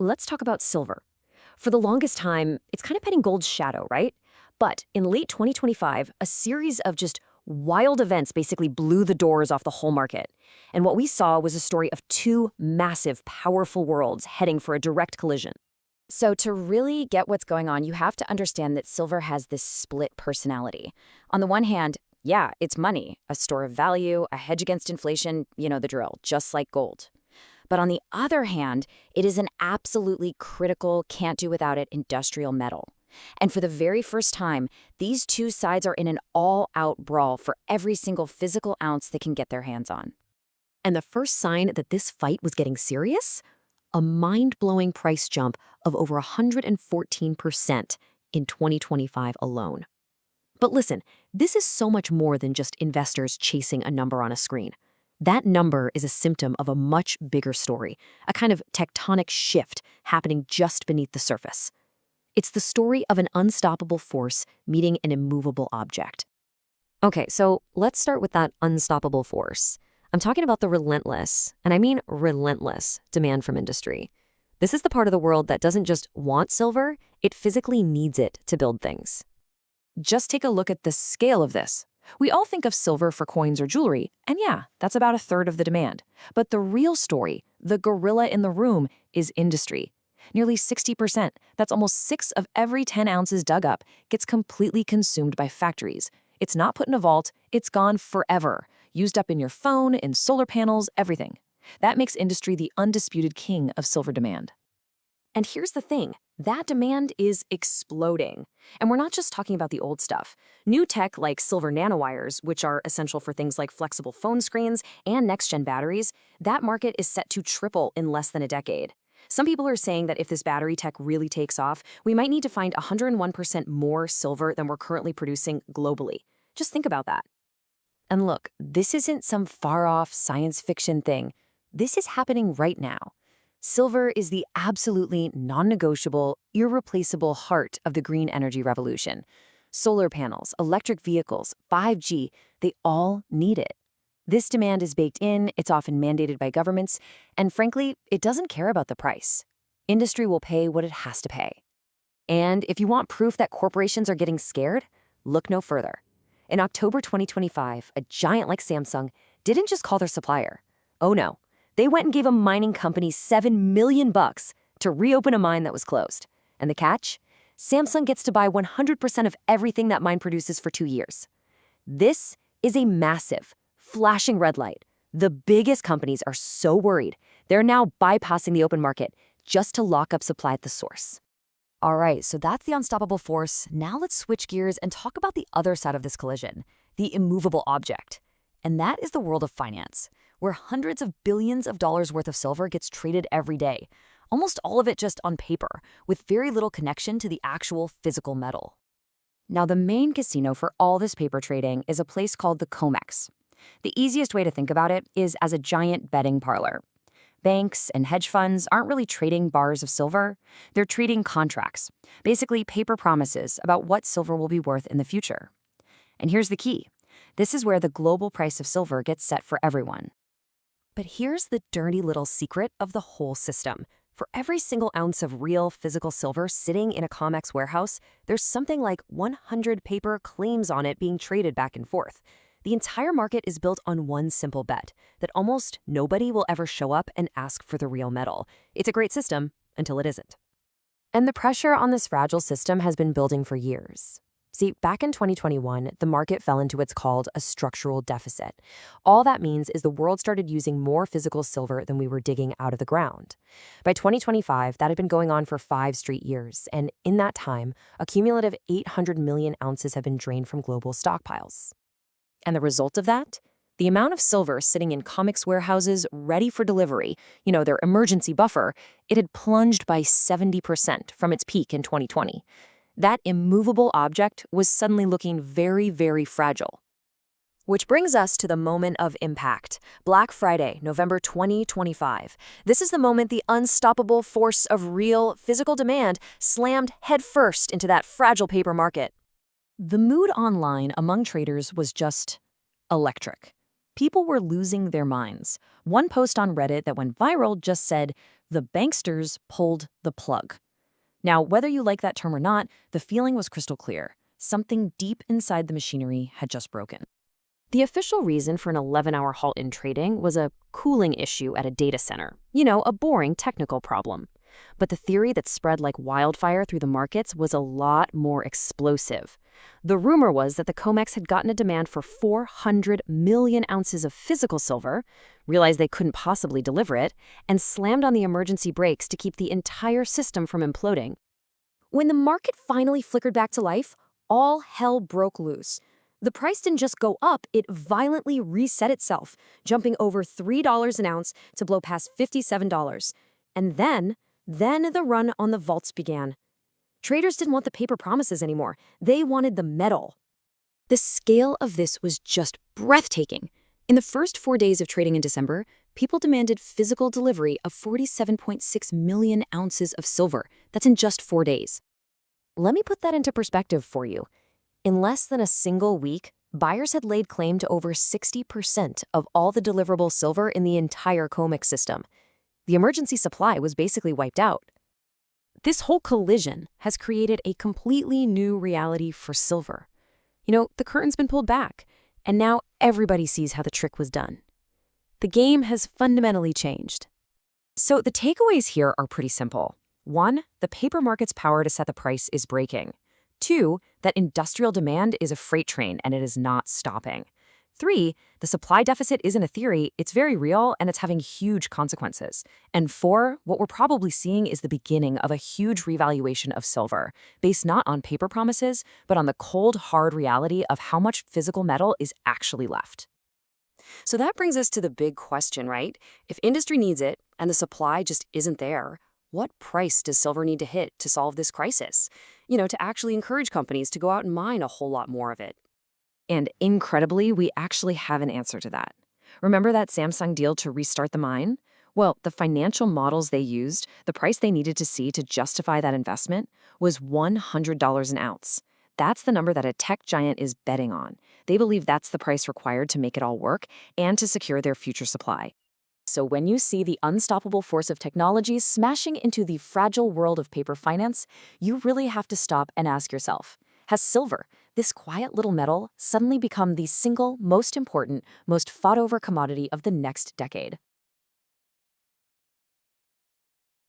Let's talk about silver. For the longest time, it's kind of been in gold's shadow, right? But in late 2025, a series of just wild events basically blew the doors off the whole market. And what we saw was a story of two massive, powerful worlds heading for a direct collision. So, to really get what's going on, you have to understand that silver has this split personality. On the one hand, yeah, it's money, a store of value, a hedge against inflation, you know the drill, just like gold. But on the other hand, it is an absolutely critical, can't do without it industrial metal. And for the very first time, these two sides are in an all-out brawl for every single physical ounce they can get their hands on. And the first sign that this fight was getting serious? A mind-blowing price jump of over 114% in 2025 alone. But listen, this is so much more than just investors chasing a number on a screen. That number is a symptom of a much bigger story, a kind of tectonic shift happening just beneath the surface. It's the story of an unstoppable force meeting an immovable object. Okay, so let's start with that unstoppable force. I'm talking about the relentless, and I mean relentless, demand from industry. This is the part of the world that doesn't just want silver, it physically needs it to build things. Just take a look at the scale of this. We all think of silver for coins or jewelry, and yeah, that's about a third of the demand. But the real story, the gorilla in the room, is industry. Nearly 60%, that's almost 6 of every 10 ounces dug up, gets completely consumed by factories. It's not put in a vault, it's gone forever, used up in your phone, in solar panels, everything. That makes industry the undisputed king of silver demand. And here's the thing, that demand is exploding. And we're not just talking about the old stuff. New tech like silver nanowires, which are essential for things like flexible phone screens and next-gen batteries, that market is set to triple in less than a decade. Some people are saying that if this battery tech really takes off, we might need to find 101% more silver than we're currently producing globally. Just think about that. And look, this isn't some far-off science fiction thing. This is happening right now. Silver is the absolutely non-negotiable, irreplaceable heart of the green energy revolution. Solar panels, electric vehicles, 5G, they all need it. This demand is baked in, it's often mandated by governments, and frankly, it doesn't care about the price. Industry will pay what it has to pay. And if you want proof that corporations are getting scared, look no further. In October 2025, a giant like Samsung didn't just call their supplier. Oh no. They went and gave a mining company $7 million to reopen a mine that was closed. And the catch? Samsung gets to buy 100% of everything that mine produces for 2 years. This is a massive, flashing red light. The biggest companies are so worried, they're now bypassing the open market just to lock up supply at the source. All right, so that's the unstoppable force. Now let's switch gears and talk about the other side of this collision, the immovable object. And that is the world of finance, where hundreds of billions of dollars worth of silver gets traded every day, almost all of it just on paper, with very little connection to the actual physical metal. Now, the main casino for all this paper trading is a place called the COMEX. The easiest way to think about it is as a giant betting parlor. Banks and hedge funds aren't really trading bars of silver, they're trading contracts, basically paper promises about what silver will be worth in the future. And here's the key. This is where the global price of silver gets set for everyone. But here's the dirty little secret of the whole system. For every single ounce of real physical silver sitting in a COMEX warehouse, there's something like 100 paper claims on it being traded back and forth. The entire market is built on one simple bet, that almost nobody will ever show up and ask for the real metal. It's a great system until it isn't. And the pressure on this fragile system has been building for years. See, back in 2021, the market fell into what's called a structural deficit. All that means is the world started using more physical silver than we were digging out of the ground. By 2025, that had been going on for 5 straight years, and in that time, a cumulative 800 million ounces have been drained from global stockpiles. And the result of that? The amount of silver sitting in COMEX warehouses ready for delivery, their emergency buffer, it had plunged by 70% from its peak in 2020. That immovable object was suddenly looking very, very fragile. Which brings us to the moment of impact. Black Friday, November 2025. This is the moment the unstoppable force of real physical demand slammed headfirst into that fragile paper market. The mood online among traders was just electric. People were losing their minds. One post on Reddit that went viral just said, "The banksters pulled the plug." Now, whether you like that term or not, the feeling was crystal clear. Something deep inside the machinery had just broken. The official reason for an 11-hour halt in trading was a cooling issue at a data center. A boring technical problem. But the theory that spread like wildfire through the markets was a lot more explosive. The rumor was that the COMEX had gotten a demand for 400 million ounces of physical silver, realized they couldn't possibly deliver it, and slammed on the emergency brakes to keep the entire system from imploding. When the market finally flickered back to life, all hell broke loose. The price didn't just go up, it violently reset itself, jumping over $3 an ounce to blow past $57. And then the run on the vaults began. Traders didn't want the paper promises anymore. They wanted the metal. The scale of this was just breathtaking. In the first 4 days of trading in December, people demanded physical delivery of 47.6 million ounces of silver. That's in just 4 days. Let me put that into perspective for you. In less than a single week, buyers had laid claim to over 60% of all the deliverable silver in the entire COMEX system. The emergency supply was basically wiped out. This whole collision has created a completely new reality for silver. The curtain's been pulled back, and now everybody sees how the trick was done. The game has fundamentally changed. So the takeaways here are pretty simple. 1, the paper market's power to set the price is breaking. 2, that industrial demand is a freight train and it is not stopping. 3, the supply deficit isn't a theory, it's very real and it's having huge consequences. And 4, what we're probably seeing is the beginning of a huge revaluation of silver, based not on paper promises, but on the cold, hard reality of how much physical metal is actually left. So that brings us to the big question, right? If industry needs it and the supply just isn't there, what price does silver need to hit to solve this crisis? To actually encourage companies to go out and mine a whole lot more of it. And incredibly, we actually have an answer to that. Remember that Samsung deal to restart the mine? Well, the financial models they used, the price they needed to see to justify that investment, was $100 an ounce. That's the number that a tech giant is betting on. They believe that's the price required to make it all work and to secure their future supply. So when you see the unstoppable force of technology smashing into the fragile world of paper finance, you really have to stop and ask yourself, has silver, this quiet little metal, suddenly become the single most important, most fought-over commodity of the next decade?